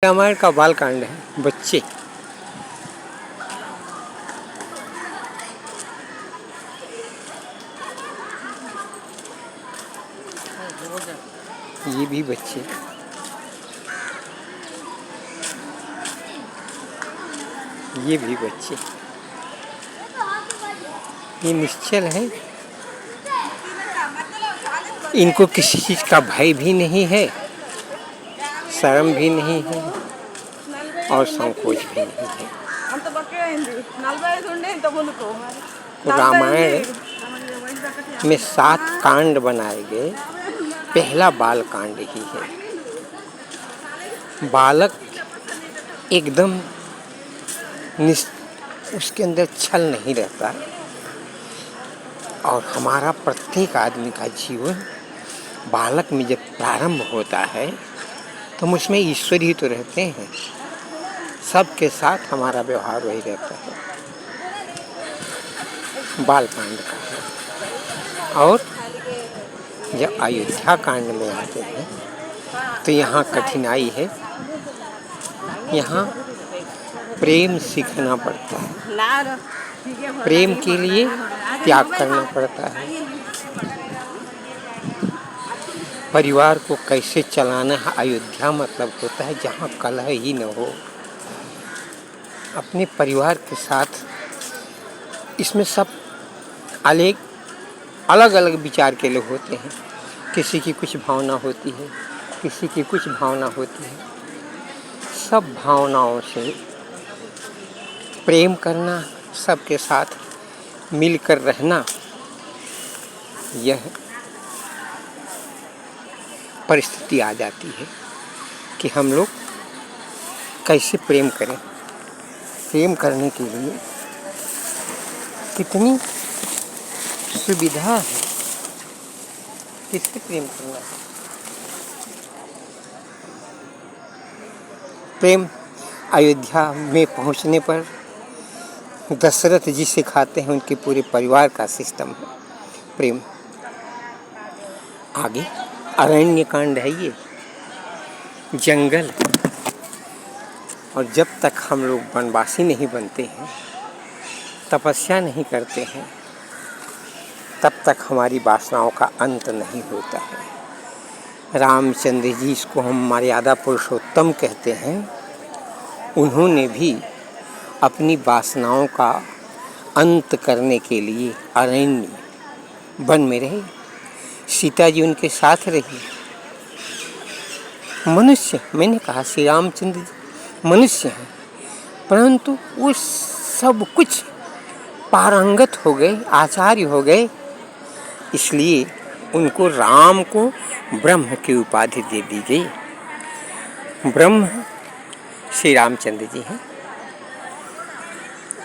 रामायण का बालकांड है। बच्चे ये भी बच्चे ये भी बच्चे ये निश्चल है। इनको किसी चीज का भय भी नहीं है, शर्म भी नहीं है और संकोच भी नहीं है। रामायण में 7 कांड बनाए गए, पहला बाल कांड ही है। बालक एकदम उसके अंदर छल नहीं रहता और हमारा प्रत्येक आदमी का जीवन बालक में जब प्रारंभ होता है तो मुझमें ईश्वर ही तो रहते हैं। सबके साथ हमारा व्यवहार वही रहता है। बाल कांड का है। और जब अयोध्या कांड में आते हैं तो यहाँ कठिनाई है, यहाँ प्रेम सीखना पड़ता है, प्रेम के लिए त्याग करना पड़ता है। परिवार को कैसे चलाना है, अयोध्या मतलब होता है जहाँ कलह ही न हो। अपने परिवार के साथ इसमें सब अलग अलग विचार के लोग होते हैं। किसी की कुछ भावना होती है, किसी की कुछ भावना होती है। सब भावनाओं से प्रेम करना, सबके साथ मिलकर रहना, यह परिस्थिति आ जाती है कि हम लोग कैसे प्रेम करें। प्रेम करने के लिए कितनी सुविधा है, किससे प्रेम करना है। प्रेम अयोध्या में पहुंचने पर दशरथ जी सिखाते हैं, उनके पूरे परिवार का सिस्टम है प्रेम। आगे अरण्य कांड है, ये जंगल। और जब तक हम लोग वनवासी नहीं बनते हैं, तपस्या नहीं करते हैं, तब तक हमारी वासनाओं का अंत नहीं होता है। रामचंद्र जी, इसको हम मर्यादा पुरुषोत्तम कहते हैं, उन्होंने भी अपनी वासनाओं का अंत करने के लिए अरण्य वन में रहे। सीता जी उनके साथ रही। मनुष्य, मैंने कहा श्री रामचंद्र जी मनुष्य हैं, परंतु वो सब कुछ पारंगत हो गए, आचार्य हो गए, इसलिए उनको राम को ब्रह्म की उपाधि दे दी गई। ब्रह्म श्री रामचंद्र जी हैं,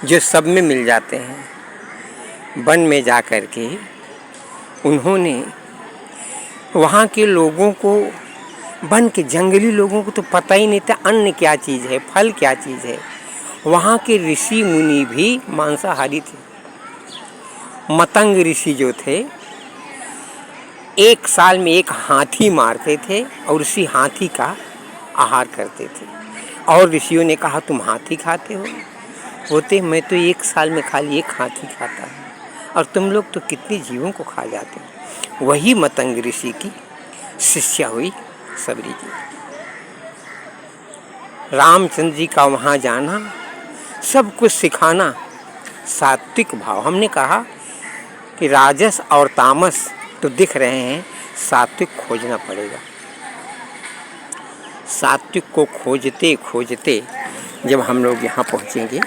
जो सब में मिल जाते हैं। वन में जा कर के उन्होंने वहाँ के लोगों को, वन के जंगली लोगों को तो पता ही नहीं था अन्न क्या चीज़ है, फल क्या चीज़ है। वहाँ के ऋषि मुनि भी मांसाहारी थे। मतंग ऋषि जो थे, 1 साल में 1 हाथी मारते थे और उसी हाथी का आहार करते थे। और ऋषियों ने कहा तुम हाथी खाते हो? बोलते मैं तो 1 साल में खाली 1 हाथी खाता हूँ, और तुम लोग तो कितने जीवों को खा जाते हो। वही मतंग ऋषि की शिष्या हुई सबरी जी। रामचंद्र जी का वहाँ जाना, सब कुछ सिखाना, सात्विक भाव। हमने कहा कि राजस और तामस तो दिख रहे हैं, सात्विक खोजना पड़ेगा। सात्विक को खोजते खोजते जब हम लोग यहाँ पहुँचेंगे